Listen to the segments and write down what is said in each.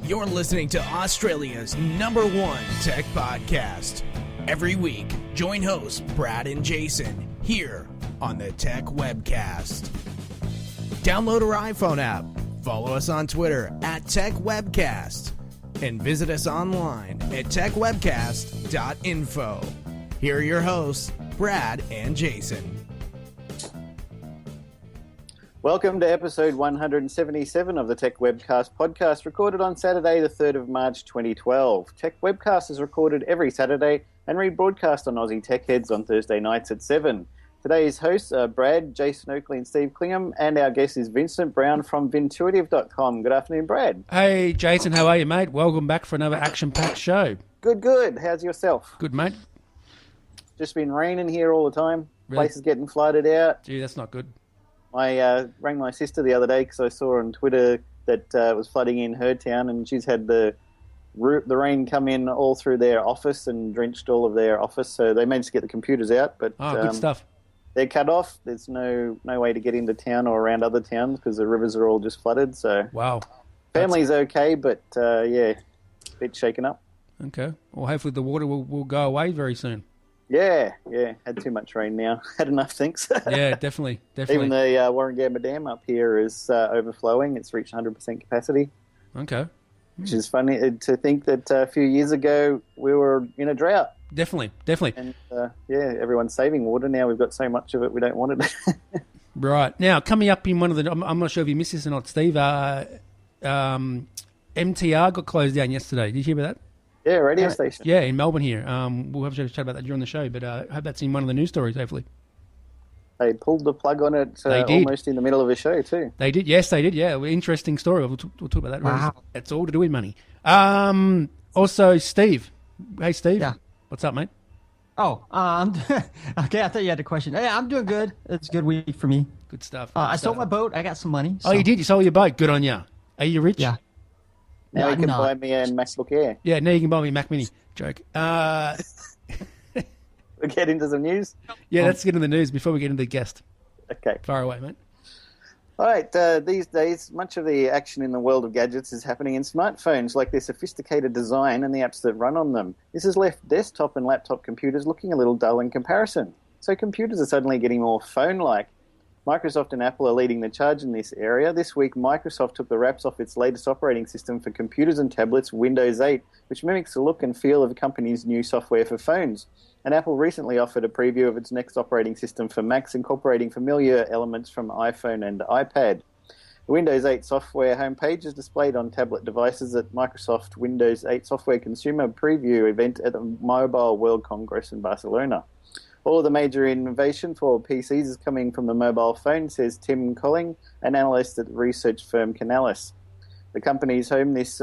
You're listening to Australia's #1 tech podcast. Every week, join hosts Brad and Jason here on the Tech Webcast. Download our iPhone app, follow us on Twitter at Tech Webcast, and visit us online at techwebcast.info. Here are your hosts, Brad and Jason. Welcome to episode 177 of the Tech Webcast podcast, recorded on Saturday, the 3rd of March 2012. Tech Webcast is recorded every Saturday and rebroadcast on Aussie Tech Heads on Thursday nights at 7. Today's hosts are Brad, Jason, Oakley and Steve Clingham, and our guest is Vincent Brown from Vintuitive.com. Good afternoon, Brad. Hey, Jason, how are you, mate? Welcome back for another action-packed show. Good. How's yourself? Good, mate. Just been raining here all the time. Really? Places getting flooded out. Gee, that's not good. I rang my sister the other day because I saw on Twitter that it was flooding in her town, and she's had the rain come in all through their office and drenched all of their office. So they managed to get the computers out, but good stuff. They're cut off. There's no way to get into town or around other towns because the rivers are all just flooded. So wow, family's okay, but a bit shaken up. Okay, well, hopefully the water will go away very soon. Yeah, had too much rain now. Had enough, thanks. Yeah, definitely. Even the Warrangamba Dam up here is overflowing. It's reached 100% capacity. Okay. Which is funny to think that a few years ago we were in a drought. Definitely. And everyone's saving water. Now we've got so much of it we don't want it. Right. Now, coming up in one of the... I'm not sure if you missed this or not, Steve. MTR got closed down yesterday. Did you hear about that? Yeah, radio station. Yeah, in Melbourne here. We'll have to chat about that during the show, but I hope that's in one of the news stories, hopefully. They pulled the plug on it almost in the middle of a show, too. They did. Yes, they did. Yeah, interesting story. We'll talk about that. Wow. It's all to do with money. Also, Steve. Hey, Steve. Yeah. What's up, mate? Oh, okay. I thought you had a question. Yeah, I'm doing good. It's a good week for me. Good stuff. I sold my boat. I got some money. So. Oh, you did? You sold your boat. Good on you. Are you rich? Yeah. Now you can buy me a MacBook Air. Yeah, now you can buy me a Mac Mini. Joke. We'll get into some news? Yeah, let's get into the news before we get into the guest. Okay. Far away, mate. All right. These days, much of the action in the world of gadgets is happening in smartphones, like their sophisticated design and the apps that run on them. This has left desktop and laptop computers looking a little dull in comparison. So computers are suddenly getting more phone-like. Microsoft and Apple are leading the charge in this area. This week, Microsoft took the wraps off its latest operating system for computers and tablets, Windows 8, which mimics the look and feel of the company's new software for phones. And Apple recently offered a preview of its next operating system for Macs, incorporating familiar elements from iPhone and iPad. The Windows 8 software homepage is displayed on tablet devices at Microsoft Windows 8 Software Consumer Preview event at the Mobile World Congress in Barcelona. All of the major innovation for PCs is coming from the mobile phone, says Tim Colling, an analyst at the research firm Canalys. The companies hope this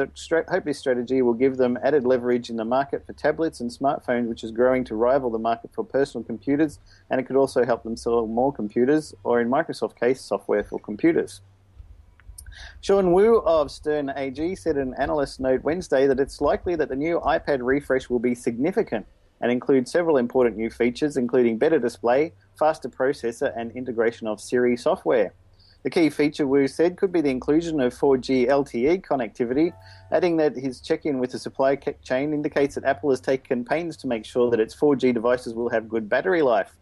strategy will give them added leverage in the market for tablets and smartphones, which is growing to rival the market for personal computers, and it could also help them sell more computers, or in Microsoft's case, software for computers. Sean Wu of Stern AG said in an analyst note Wednesday that it's likely that the new iPad refresh will be significant and include several important new features, including better display, faster processor, and integration of Siri software. The key feature, Wu said, could be the inclusion of 4G LTE connectivity, adding that his check-in with the supply chain indicates that Apple has taken pains to make sure that its 4G devices will have good battery life.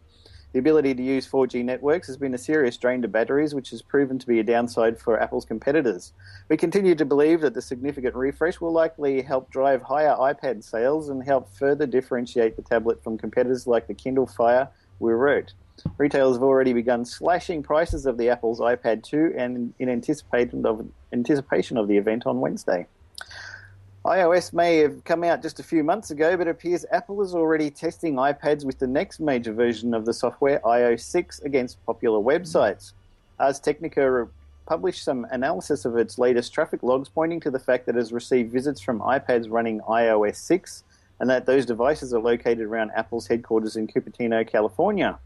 The ability to use 4G networks has been a serious drain to batteries, which has proven to be a downside for Apple's competitors. We continue to believe that the significant refresh will likely help drive higher iPad sales and help further differentiate the tablet from competitors like the Kindle Fire, Wu wrote. Retailers have already begun slashing prices of the Apple's iPad 2 and in anticipation of the event on Wednesday. iOS may have come out just a few months ago, but it appears Apple is already testing iPads with the next major version of the software, iOS 6, against popular websites. Ars Technica published some analysis of its latest traffic logs, pointing to the fact that it has received visits from iPads running iOS 6, and that those devices are located around Apple's headquarters in Cupertino, California.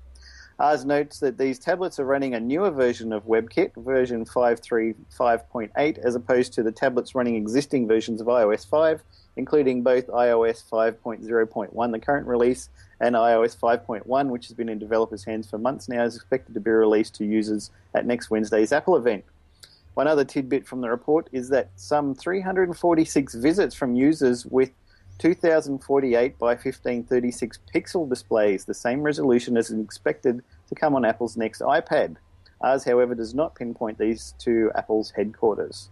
Ars notes that these tablets are running a newer version of WebKit, version 5.3.5.8, as opposed to the tablets running existing versions of iOS 5, including both iOS 5.0.1, the current release, and iOS 5.1, which has been in developers' hands for months now, is expected to be released to users at next Wednesday's Apple event. One other tidbit from the report is that some 346 visits from users with 2048 by 1536 pixel displays, the same resolution as is expected to come on Apple's next iPad. Ours, however, does not pinpoint these to Apple's headquarters.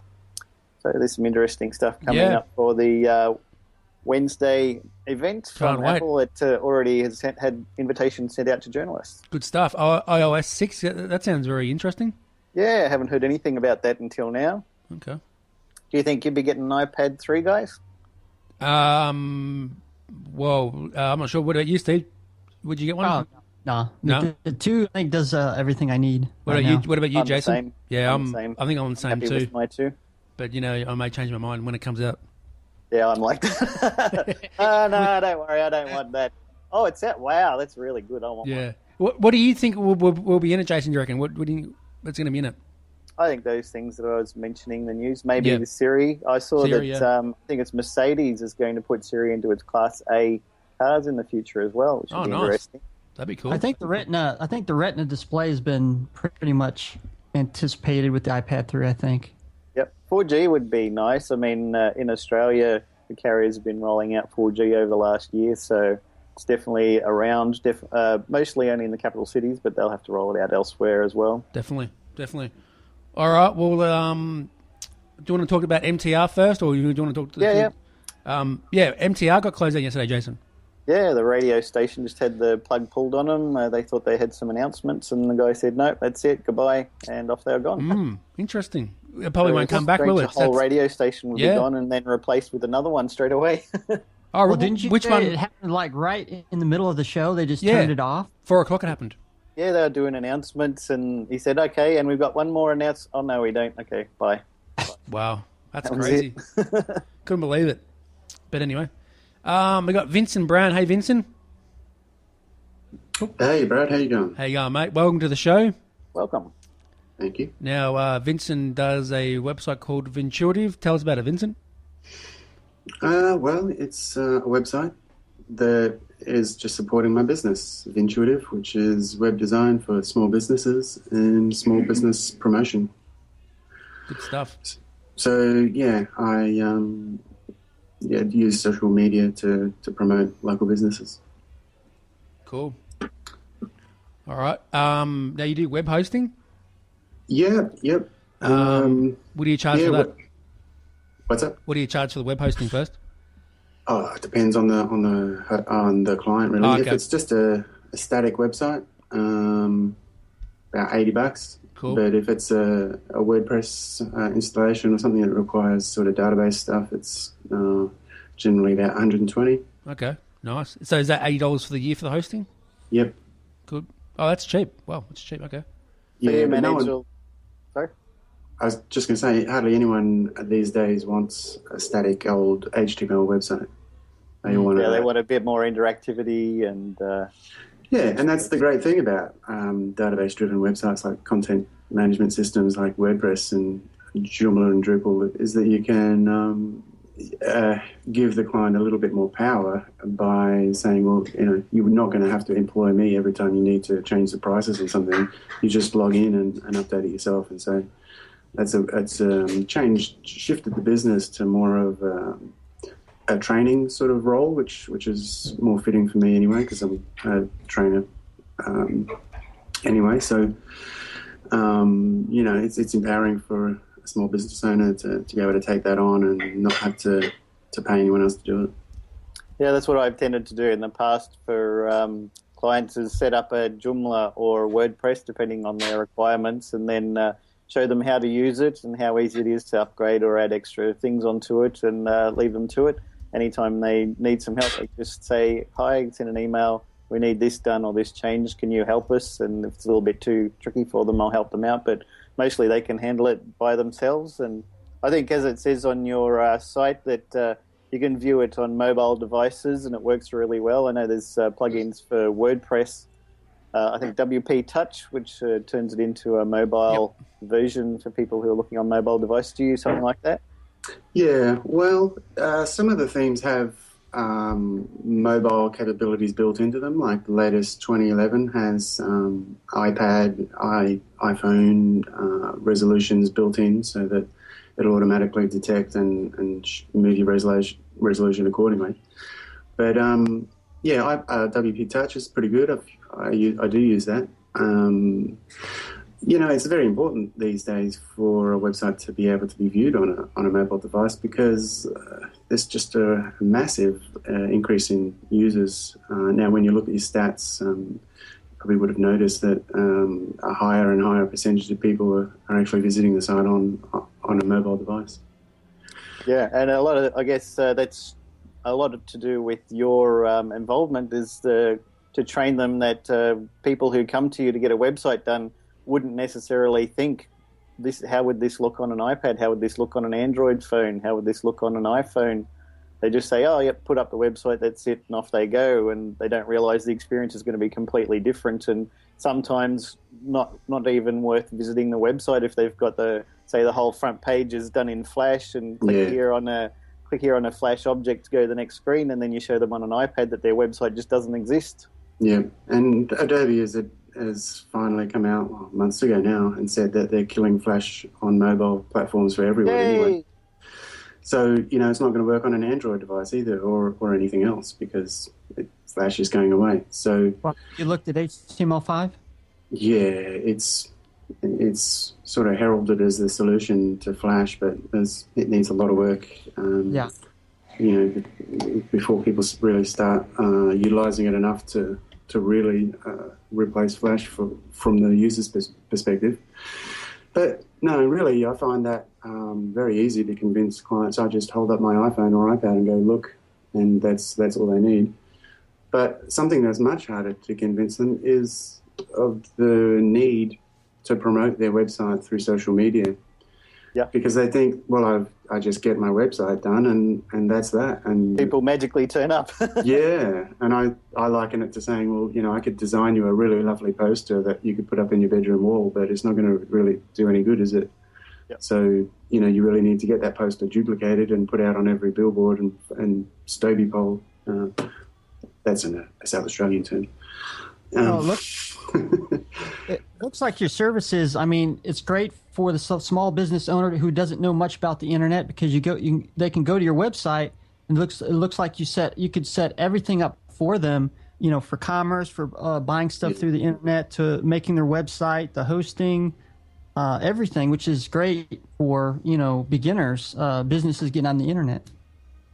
So there's some interesting stuff coming up for the Wednesday event from Apple. It already has had invitations sent out to journalists. Good stuff. iOS 6, that sounds very interesting. Yeah, I haven't heard anything about that until now. Okay. Do you think you'd be getting an iPad 3, guys? I'm not sure. What about you, Steve? Would you get one? No. The 2, I think, does everything I need. What about you, Jason? Same. Yeah, I'm the same. I think I'm the same happy too. With my 2. But, I may change my mind when it comes out. Yeah, I'm like that. No, don't worry. I don't want that. Oh, it's that. Wow, that's really good. I want one. What do you think will be in it, Jason, do you reckon? What's going to be in it? I think those things that I was mentioning in the news, maybe the Siri. I saw Siri, that I think it's Mercedes is going to put Siri into its Class A cars in the future as well, which would be interesting. That'd be cool. I think the Retina display has been pretty much anticipated with the iPad 3, I think. Yep. 4G would be nice. I mean, in Australia, the carriers have been rolling out 4G over the last year, so it's definitely around, mostly only in the capital cities, but they'll have to roll it out elsewhere as well. Definitely. All right, well, do you want to talk about MTR first, or do you want to talk to the MTR got closed down yesterday, Jason. Yeah, the radio station just had the plug pulled on them. They thought they had some announcements, and the guy said, "Nope, that's it, goodbye," and off they were gone. Interesting. It probably won't come back, will it? The whole radio station will be gone and then replaced with another one straight away. Well, didn't you say it happened like right in the middle of the show? They just turned it off? 4:00 it happened. Yeah, they were doing announcements, and he said, "Okay, and we've got one more announce." Oh, no, we don't. Okay, bye. Wow, that's crazy. Couldn't believe it. But anyway, we got Vincent Brown. Hey, Vincent. Hey, Brad. How you going? How you going, mate? Welcome to the show. Welcome. Thank you. Now, Vincent does a website called Vintuitive. Tell us about it, Vincent. Well, it's a website that is just supporting my business, Vintuitive, which is web design for small businesses and small business promotion. Good stuff. So, I use social media to promote local businesses. Cool. All right. Now, you do web hosting? Yeah, yep. What do you charge for that? What's that? What do you charge for the web hosting first? Oh, it depends on the client, really. Okay. If it's just a static website, about $80. Cool. But if it's a WordPress installation or something that requires sort of database stuff, it's generally about $120. Okay, nice. So is that $80 for the year for the hosting? Yep. Good. Oh, that's cheap. Wow, that's cheap. Okay. Yeah, but Sorry? I was just going to say, hardly anyone these days wants a static old HTML website. They want a bit more interactivity and... and that's the great thing about database-driven websites like content management systems like WordPress and Joomla and Drupal is that you can give the client a little bit more power by saying, well, you're not going to have to employ me every time you need to change the prices or something. You just log in and update it yourself. And so that's shifted the business to more of a training sort of role, which is more fitting for me anyway, because I'm a trainer anyway. So, it's empowering for a small business owner to be able to take that on and not have to pay anyone else to do it. Yeah, that's what I've tended to do in the past for clients is set up a Joomla or WordPress, depending on their requirements, and then show them how to use it and how easy it is to upgrade or add extra things onto it and leave them to it. Anytime they need some help, they just say, hi, send an email, we need this done or this changed, can you help us? And if it's a little bit too tricky for them, I'll help them out. But mostly they can handle it by themselves. And I think, as it says on your site, that you can view it on mobile devices and it works really well. I know there's plugins for WordPress, I think WP Touch, which turns it into a mobile version for people who are looking on mobile devices. Do you use something like that? Yeah, well, some of the themes have mobile capabilities built into them. Like the latest 2011 has iPad, iPhone resolutions built in, so that it'll automatically detect and move your resolution accordingly. But WP Touch is pretty good. I do use that. It's very important these days for a website to be able to be viewed on a mobile device, because there's just a massive increase in users. Now, when you look at your stats, you probably would have noticed that a higher and higher percentage of people are actually visiting the site on a mobile device. Yeah, and a lot of, I guess that's a lot to do with your involvement, is to train them that people who come to you to get a website done wouldn't necessarily think, how would this look on an iPad? How would this look on an Android phone? How would this look on an iPhone? They just say, oh, yep, put up the website, that's it, and off they go, and they don't realise the experience is going to be completely different, and sometimes not even worth visiting the website if they've got the whole front page is done in Flash, and click here on a Flash object to go to the next screen, and then you show them on an iPad that their website just doesn't exist. Yeah, and Adobe has finally come out months ago now and said that they're killing Flash on mobile platforms for everyone anyway. So, it's not going to work on an Android device either, or anything else, because Flash is going away. So, you looked at HTML5? Yeah, it's sort of heralded as the solution to Flash, but it needs a lot of work. Before people really start utilizing it enough to really replace Flash from the user's perspective. But no, really, I find that very easy to convince clients. I just hold up my iPhone or iPad and go, look, and that's all they need. But something that's much harder to convince them is of the need to promote their website through social media. Yeah. Because they think, well, I just get my website done and that's that. And people magically turn up. Yeah. And I liken it to saying, well, I could design you a really lovely poster that you could put up in your bedroom wall, but it's not going to really do any good, is it? Yep. So, you really need to get that poster duplicated and put out on every billboard and Stobie pole. That's a South Australian term. It looks like your services, it's great for the small business owner who doesn't know much about the internet, because they can go to your website and it looks like you could set everything up for them, for commerce, for buying stuff through the internet, to making their website, the hosting, everything, which is great for, beginners, businesses getting on the internet.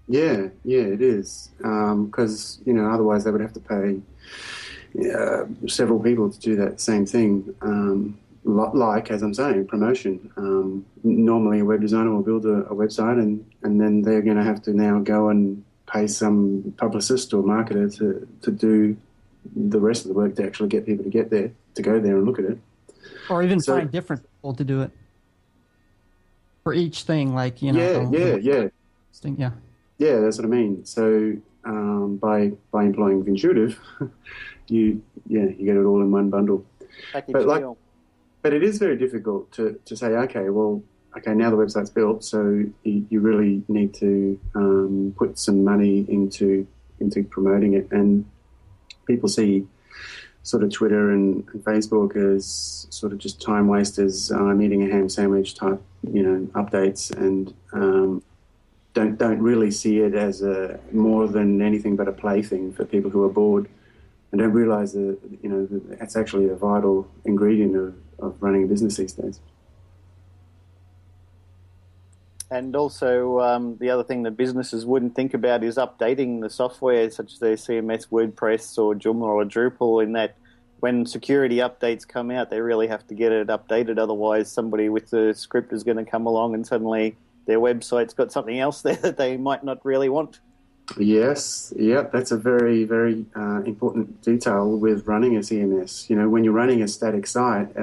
Yeah, it is. Because, otherwise they would have to pay several people to do that same thing. Like, as I'm saying, promotion. Normally a web designer will build a website and then they're going to have to now go and pay some publicist or marketer to do the rest of the work to actually get people to go there and look at it. Or even find different people to do it for each thing, like, Yeah. Yeah. Yeah, that's what I mean. So by employing Vintuitive, you get it all in one bundle. But it is very difficult to say, okay, now the website's built, so you really need to put some money into promoting it. And people see sort of Twitter and Facebook as sort of just time wasters. I'm eating a ham sandwich type, updates, and don't really see it as more than anything but a plaything for people who are bored, and don't realise that that's actually a vital ingredient of running a business these days. And also, the other thing that businesses wouldn't think about is updating the software, such as their CMS, WordPress, or Joomla or Drupal, in that when security updates come out, they really have to get it updated. Otherwise, somebody with the script is going to come along and suddenly their website's got something else there that they might not really want. Yes, that's a very, very important detail with running a CMS. When you're running a static site,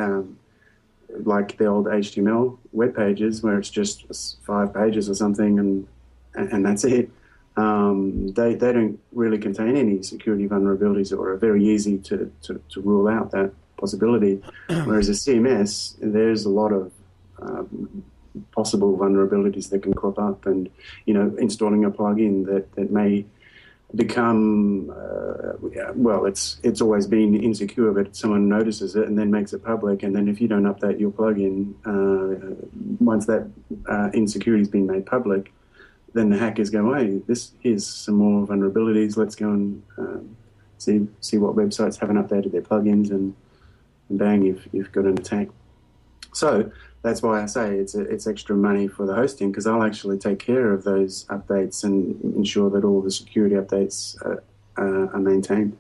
like the old HTML web pages where it's just 5 pages or something and that's it, they don't really contain any security vulnerabilities, or are very easy to rule out that possibility. Whereas a CMS, there's a lot of possible vulnerabilities that can crop up, and installing a plugin that may become well, it's always been insecure, but someone notices it and then makes it public, and then if you don't update your plugin, once that insecurity's been made public, then the hackers go, hey, here's some more vulnerabilities, let's go and see what websites haven't updated their plugins, and bang, you've got an attack. So that's why I say it's extra money for the hosting, because I'll actually take care of those updates and ensure that all the security updates are maintained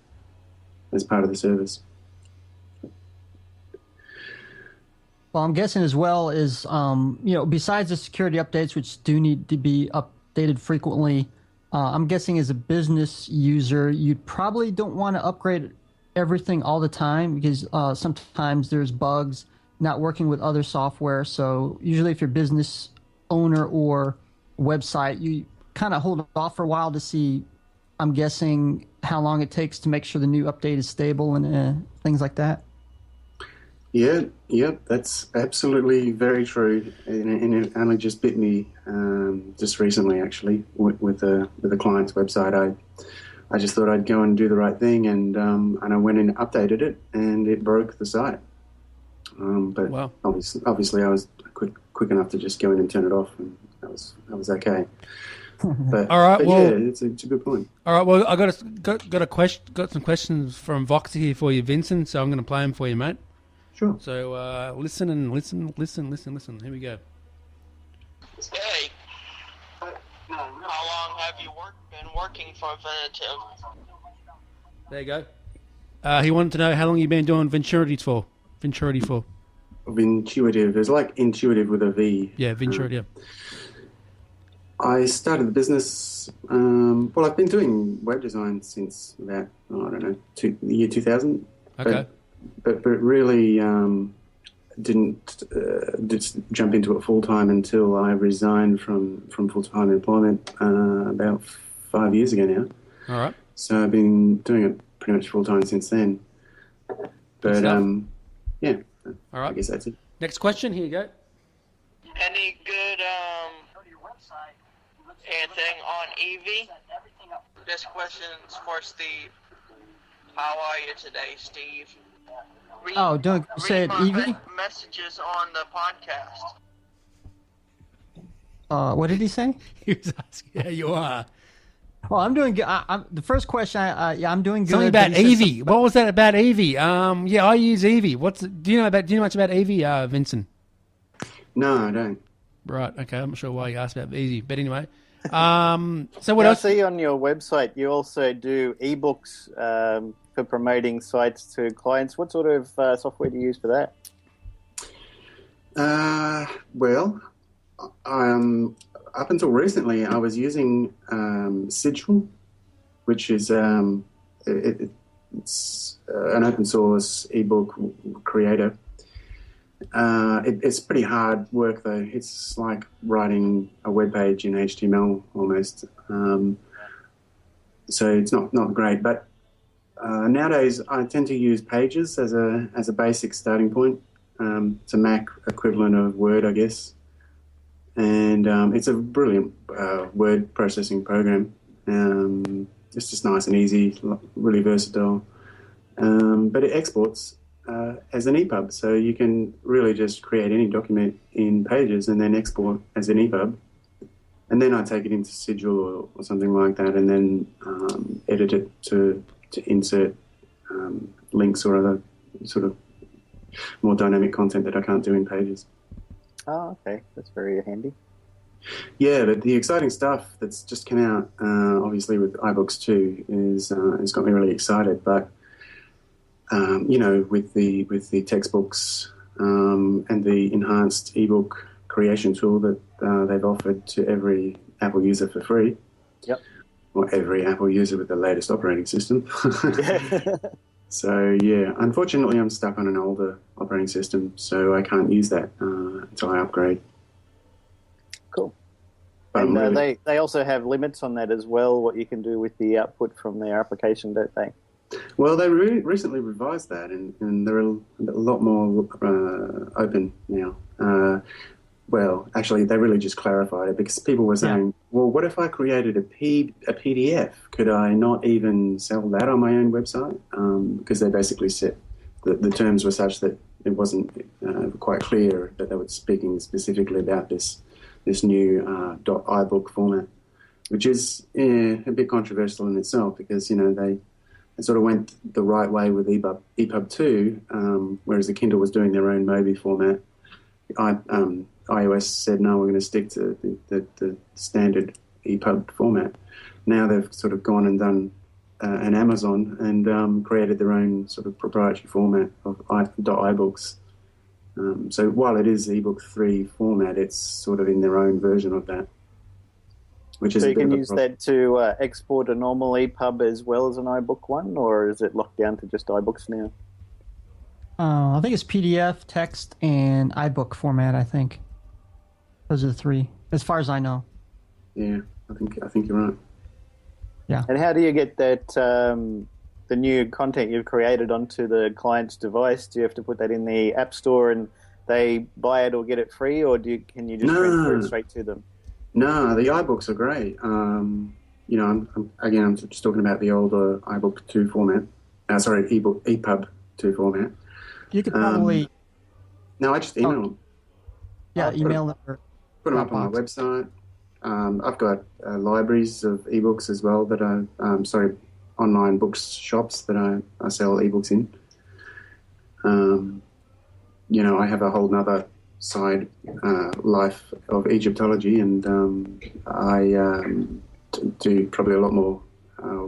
as part of the service. Well, I'm guessing as well is, besides the security updates, which do need to be updated frequently, I'm guessing as a business user, you probably don't want to upgrade everything all the time, because sometimes there's bugs not working with other software. So usually if you're a business owner or website, you kind of hold off for a while to see, I'm guessing, how long it takes to make sure the new update is stable and things like that. Yeah, that's absolutely very true, and it only just bit me just recently, actually, with the client's website. I just thought I'd go and do the right thing, and I went and updated it, and it broke the site. But wow. obviously, I was quick enough to just go in and turn it off, and that was okay. But, all right, but well, yeah, it's a good point. All right, well, I got some questions from Vox here for you, Vincent. So I'm going to play them for you, mate. Sure. So listen and listen. Here we go. Hey, how long have you been working for Vintuitive? There you go. He wanted to know how long you've been doing Vintuitive for. Vintuitive. It's like intuitive with a V. Yeah, Vintuitive. I started the business. Well, I've been doing web design since about the year 2000. Okay. But really didn't just jump into it full time until I resigned from full time employment about 5 years ago now. All right. So I've been doing it pretty much full time since then. But yeah. All right. I guess that's it. Next question. Here you go. Any good anything on Eevee? This question's for Steve. How are you today, Steve? Doug said Eevee? Messages on the podcast. What did he say? He was asking how you are. Well, I'm doing good. The first question, I'm doing good. Something about Eevee. What was that about Eevee? Yeah, I use Eevee. Do you know much about Eevee, Vincent? No, I don't. Right. Okay. I'm not sure why you asked about Eevee, but anyway. So what else? I see on your website you also do ebooks for promoting sites to clients. What sort of software do you use for that? Well, up until recently, I was using Sigil, which is it's an open source ebook creator. It's pretty hard work, though. It's like writing a web page in HTML almost. So it's not great. But nowadays, I tend to use Pages as a basic starting point. It's a Mac equivalent of Word, I guess. And it's a brilliant word processing program. It's just nice and easy, really versatile. But it exports as an EPUB, so you can really just create any document in Pages and then export as an EPUB. And then I take it into Sigil or something like that, and then edit it to insert links or other sort of more dynamic content that I can't do in Pages. Oh, okay. That's very handy. Yeah, but the exciting stuff that's just come out, obviously with iBooks too, has got me really excited. But with the textbooks and the enhanced ebook creation tool that they've offered to every Apple user for free. Yep. Or every Apple user with the latest operating system. So, yeah, unfortunately I'm stuck on an older operating system, so I can't use that until I upgrade. Cool. But and they also have limits on that as well, what you can do with the output from their application, don't they? Well, they recently revised that, and they're a lot more open now. well, actually, they really just clarified it because people were saying, well, what if I created a PDF? Could I not even sell that on my own website? Because they basically said the terms were such that it wasn't quite clear that they were speaking specifically about this new .ibook format, which is a bit controversial in itself because, they sort of went the right way with EPUB 2, whereas the Kindle was doing their own Mobi format. iOS said, no, we're going to stick to the standard EPUB format. Now they've sort of gone and done an Amazon and created their own sort of proprietary format of .ibooks. So while it is ebook 3 format, it's sort of in their own version of that. Which is so you can use that to export a normal EPUB as well as an iBook one, or is it locked down to just iBooks now? I think it's PDF, text, and iBook format. I think those are the three, as far as I know. Yeah, I think you're right. Yeah. And how do you get that the new content you've created onto the client's device? Do you have to put that in the App Store and they buy it or get it free, or can you just transfer it straight to them? No, the iBooks are great. I'm just talking about the older iBook 2 format. EPUB 2 format. You could probably... No, I just email them. Yeah, email them. Put them up on my website. I've got libraries of ebooks as well that online bookshops that I sell ebooks in. I have a whole nother side life of Egyptology, and I do probably a lot more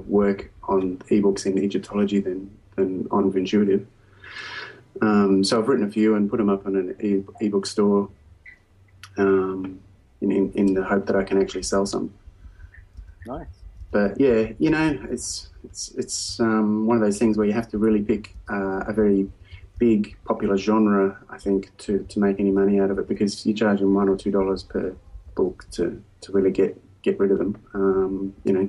work on ebooks in Egyptology than on Vintuitive. So I've written a few and put them up on an ebook store in the hope that I can actually sell some. Nice. But yeah, it's one of those things where you have to really pick a very big popular genre, I think, to make any money out of it, because you're charging $1 or $2 per book to really get rid of them.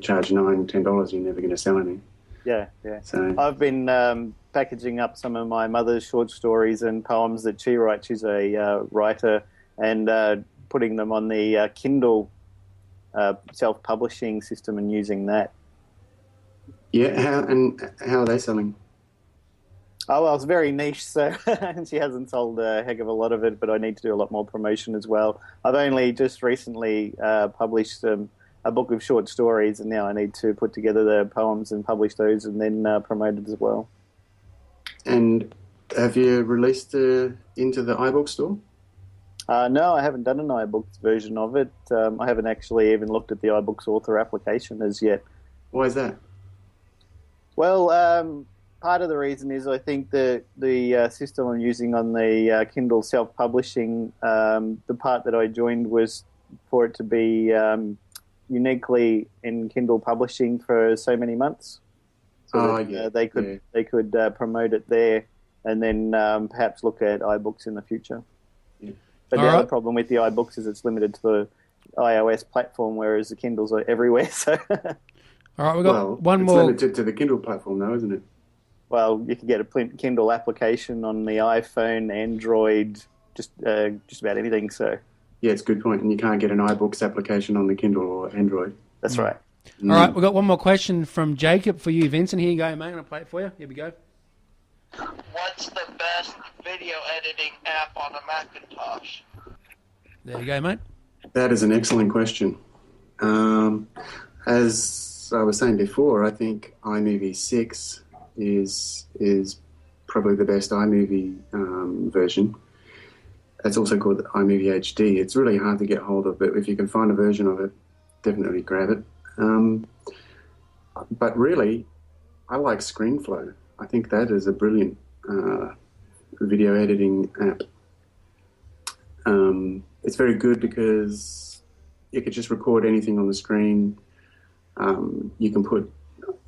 Charge $9, $10, you're never going to sell any. Yeah. So I've been packaging up some of my mother's short stories and poems that she writes. She's a writer, and putting them on the Kindle self-publishing system and using that. Yeah, how are they selling? Oh, well, it's very niche, so she hasn't sold a heck of a lot of it, but I need to do a lot more promotion as well. I've only just recently published a book of short stories, and now I need to put together the poems and publish those and then promote it as well. And have you released into the iBook store? No, I haven't done an iBooks version of it. I haven't actually even looked at the iBooks author application as yet. Why is that? Well, part of the reason is I think the system I'm using on the Kindle self-publishing, the part that I joined was for it to be uniquely in Kindle publishing for so many months. So they could promote it there and then perhaps look at iBooks in the future. Yeah. But the other problem with the iBooks is it's limited to the iOS platform, whereas the Kindles are everywhere. So, all right, we've got one more. It's limited to the Kindle platform, though, isn't it? Well, you can get a Kindle application on the iPhone, Android, just about anything. So, yeah, it's a good point. And you can't get an iBooks application on the Kindle or Android. That's right. All right, we've got one more question from Jacob for you, Vincent. Here you go, mate. I'm going to play it for you. Here we go. What's the best video editing app on a Macintosh? There you go, mate. That is an excellent question. As I was saying before, I think iMovie 6 is probably the best iMovie version. It's also called iMovie HD. It's really hard to get hold of, but if you can find a version of it, definitely grab it. But really, I like ScreenFlow. I think that is a brilliant video editing app. It's very good because you could just record anything on the screen. You can put,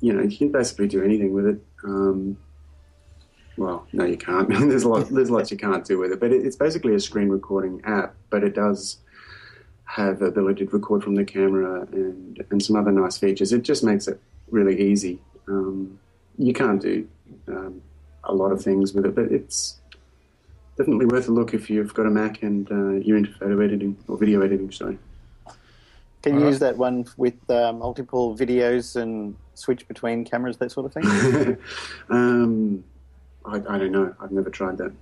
you can basically do anything with it. Well, no, you can't. There's lots you can't do with it. But it's basically a screen recording app, but it does have the ability to record from the camera and some other nice features. It just makes it really easy. You can't do a lot of things with it, but definitely worth a look if you've got a Mac and you're into photo editing or video editing. Sorry. Can you use that one with multiple videos and switch between cameras, that sort of thing? I don't know. I've never tried that.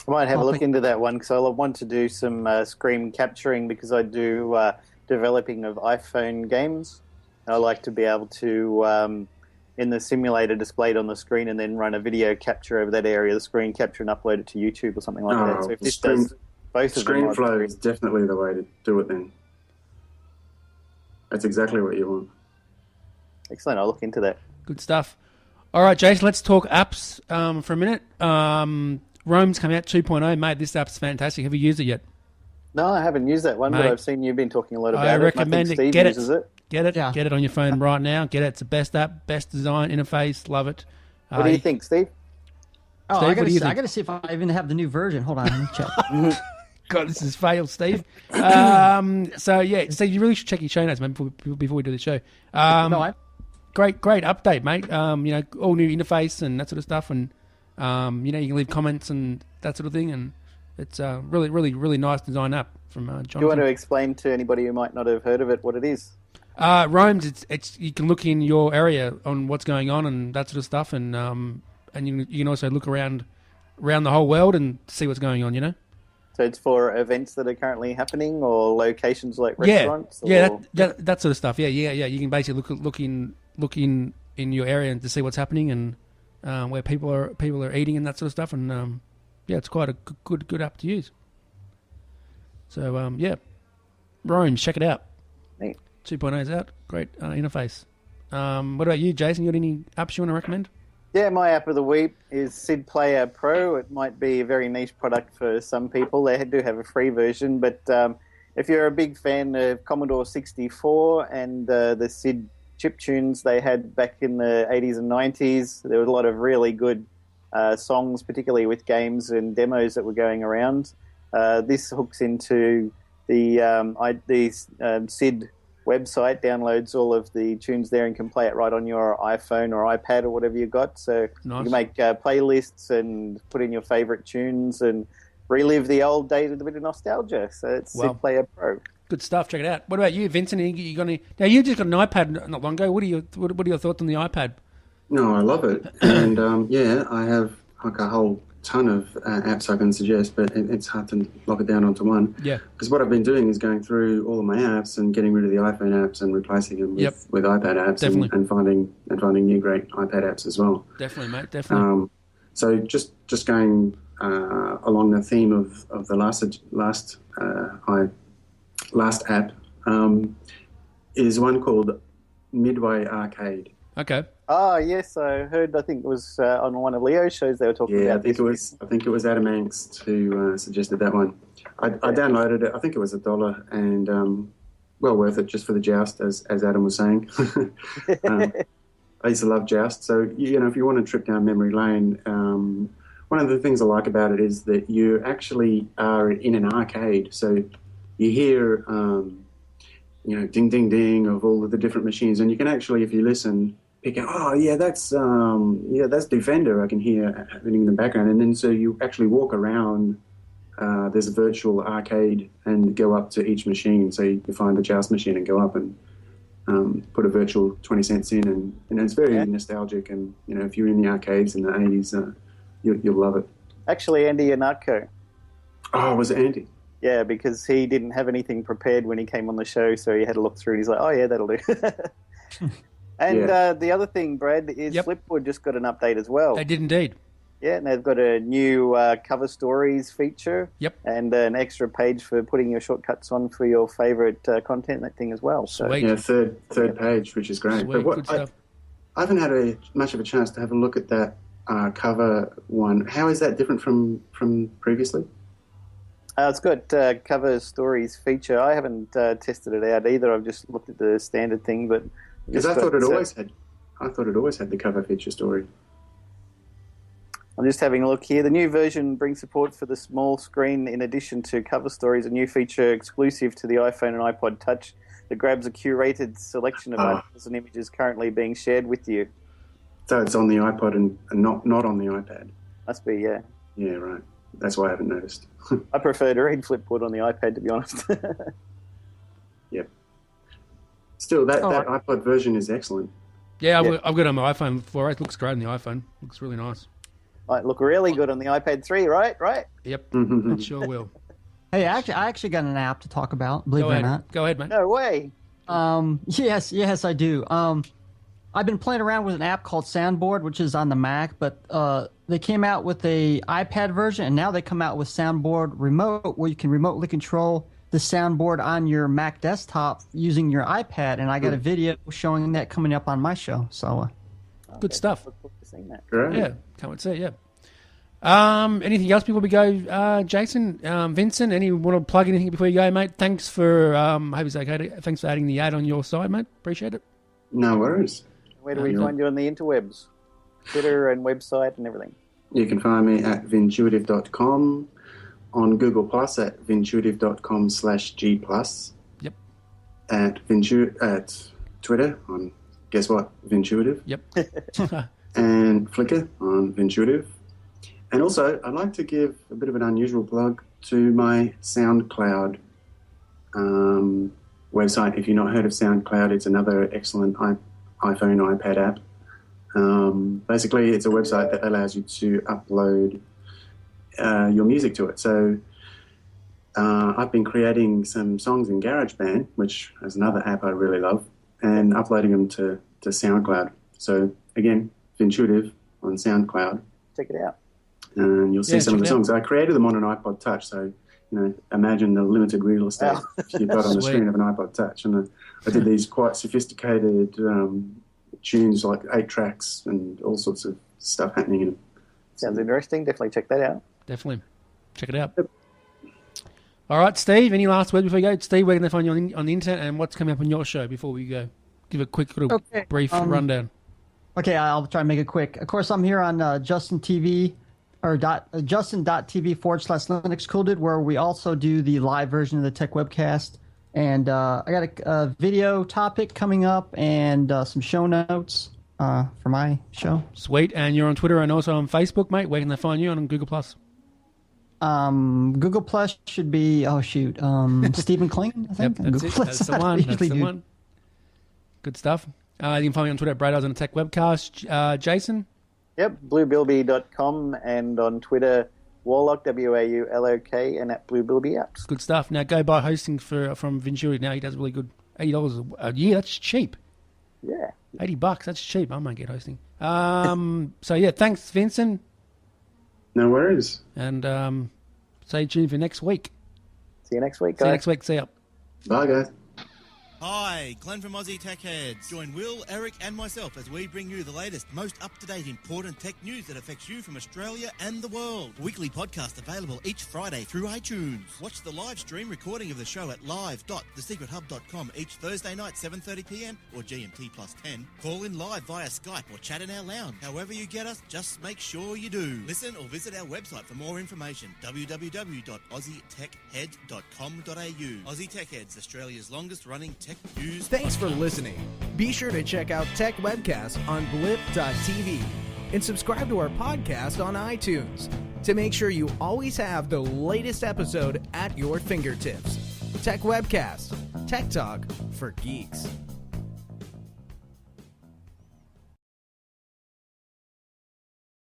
I might have a look into that one because I want to do some screen capturing because I do developing of iPhone games. I like to be able to, in the simulator, display it on the screen and then run a video capture over that area of the screen, capture and upload it to YouTube or something like that. So if this does both of them, ScreenFlow is definitely the way to do it then. That's exactly what you want. Excellent. I'll look into that. Good stuff. All right, Jason, let's talk apps for a minute. Rome's come out 2.0. Mate, this app's fantastic. Have you used it yet? No, I haven't used that one, Mate, but I've seen you've been talking a lot about it. I recommend it. Steve Get uses it. Get it. Yeah. Get it on your phone right now. Get it. It's the best app, best design, interface. Love it. What do you think, Steve? Oh, Steve, I got to see if I even have the new version. Hold on, let me check. God, this has failed, Steve. So yeah, Steve, you really should check your show notes, man, before we do the show. Great update, mate. All new interface and that sort of stuff, and you can leave comments and that sort of thing, and it's a really nice design app from Jonathan. Do you want to explain to anybody who might not have heard of it what it is? Rome's, it's you can look in your area on what's going on and that sort of stuff, and you can also look around the whole world and see what's going on. So it's for events that are currently happening or locations like restaurants? Yeah, that sort of stuff. Yeah. You can basically look in your area to see what's happening and where people are eating and that sort of stuff. And it's quite a good app to use. So Rome, check it out. Neat. 2.0 is out. Great interface. What about you, Jason? You got any apps you want to recommend? Yeah, my app of the week is Sid Player Pro. It might be a very niche product for some people. They do have a free version, but if you're a big fan of Commodore 64 and the Sid chiptunes they had back in the 80s and 90s, there was a lot of really good songs, particularly with games and demos that were going around. This hooks into the Sid website, downloads all of the tunes there and can play it right on your iPhone or iPad or whatever you've got. So nice. You can make playlists and put in your favourite tunes and relive the old days with a bit of nostalgia. So it's Sid Player Pro. Good stuff. Check it out. What about you, Vincent? You got any? Now you just got an iPad not long ago. What are your thoughts on the iPad? No, I love it, and I have like a whole ton of apps I can suggest, but it's hard to lock it down onto one. Yeah. Because what I've been doing is going through all of my apps and getting rid of the iPhone apps and replacing them with iPad apps and finding new great iPad apps as well. Definitely, mate. Definitely. So just going along the theme of the last app is one called Midway Arcade. Okay. Oh yes, I heard. I think it was on one of Leo's shows they were talking about. I think it was Adam Angst who suggested that one. I downloaded it. I think it was $1, and well worth it just for the joust, as Adam was saying. I used to love joust. So if you want to trip down memory lane, one of the things I like about it is that you actually are in an arcade. So you hear ding ding ding of all of the different machines, and you can actually, if you listen, pick out, that's Defender. I can hear happening in the background, and then so you actually walk around. There's a virtual arcade and go up to each machine. So you find the joust machine and go up and put a virtual 20 cents in, and it's very nostalgic. And if you're in the arcades in the 80s, you'll love it. Actually, Andy Ihnatko. Oh, was it Andy? Yeah, because he didn't have anything prepared when he came on the show, so he had to look through, and he's like, oh yeah, that'll do. And the other thing, Brad, is Flipboard just got an update as well. They did indeed. Yeah, and they've got a new cover stories feature. Yep. And an extra page for putting your shortcuts on for your favourite content, that thing as well. Sweet. Yeah, third page, which is great. Sweet, but good stuff. I haven't had much of a chance to have a look at that cover one. How is that different from previously? It's got cover stories feature. I haven't tested it out either. I've just looked at the standard thing, but because I thought it always had the cover feature story. I'm just having a look here. The new version brings support for the small screen in addition to cover stories, a new feature exclusive to the iPhone and iPod Touch that grabs a curated selection of articles and images currently being shared with you. So it's on the iPod and not on the iPad? Must be, yeah. Yeah, right. that's why I haven't noticed. I prefer to read Flipboard on the iPad, to be honest. Yep. Still, that iPod version is excellent. Yeah, I've got it on my iPhone 4. It looks great on the iPhone. Looks really nice. Might look really good on the iPad 3, right? Yep, it sure will. Hey, I actually got an app to talk about, believe it or not. Go ahead, mate. No way. Yes, I do. I've been playing around with an app called Soundboard, which is on the Mac, but they came out with a iPad version, and now they come out with Soundboard Remote, where you can remotely control the soundboard on your Mac desktop using your iPad, and I got a video showing that coming up on my show. So, good stuff. Look forward to seeing that. Great. Yeah, can't wait to see it, yeah. Anything else before we go, Jason? Vincent, want to plug anything before you go, mate? Thanks for, hope it's okay. Thanks for adding the ad on your side, mate. Appreciate it. No worries. Where do we find you on the interwebs? Twitter and website and everything. You can find me at vintuitive.com, on Google Plus at vintuitive.com/G+. Yep. At Twitter on, guess what, Vintuitive. Yep. And Flickr on Vintuitive. And also, I'd like to give a bit of an unusual plug to my SoundCloud website. If you've not heard of SoundCloud, it's another excellent iPhone, iPad app. Basically, it's a website that allows you to upload your music to it. So I've been creating some songs in GarageBand, which is another app I really love, and uploading them to SoundCloud. So again, Vintuitive on SoundCloud. Check it out. And you'll see some of the songs. I created them on an iPod Touch, so imagine the limited real estate you've got on the screen of an iPod Touch. And I did these quite sophisticated tunes, like 8 tracks and all sorts of stuff happening in them. Sounds interesting. Definitely check that out. Definitely. Check it out. Yep. All right, Steve, any last words before we go? Steve, where can they find you on the internet, and what's coming up on your show before we go? Give a quick little brief rundown. Okay, I'll try and make it quick. Of course, I'm here on Justin TV, or justin.tv/Linux Cooled, where we also do the live version of the Tech Webcast. And I got a video topic coming up and some show notes for my show. Sweet. And you're on Twitter and also on Facebook, mate. Where can they find you on Google+? Google Plus should be, Stephen Clingham, I think. Yep, that's the one. That's the one. Good stuff. You can find me on Twitter at Brado's on the Tech Webcast. Jason? Yep, bluebilby.com, and on Twitter, Warlock, WAULOK, and at Bluebilby Apps. Good stuff. Now go buy hosting from Vintuitive. Now he does really good. $80 a year, that's cheap. Yeah. $80, that's cheap. I might get hosting. So yeah, thanks, Vincent. No worries. And stay tuned for next week. See you next week, guys. See you next week. See ya. Bye, guys. Hi, Glenn from Aussie Tech Heads. Join Will, Eric and myself as we bring you the latest, most up-to-date, important tech news that affects you from Australia and the world. Weekly podcast available each Friday through iTunes. Watch the live stream recording of the show at live.thesecrethub.com each Thursday night, 7:30pm or GMT +10. Call in live via Skype or chat in our lounge. However you get us, just make sure you do. Listen or visit our website for more information, www.aussietechhead.com.au. Aussie Tech Heads, Australia's longest-running tech news. Thanks for listening. Be sure to check out Tech Webcast on blip.tv and subscribe to our podcast on iTunes to make sure you always have the latest episode at your fingertips. Tech Webcast, Tech Talk for Geeks.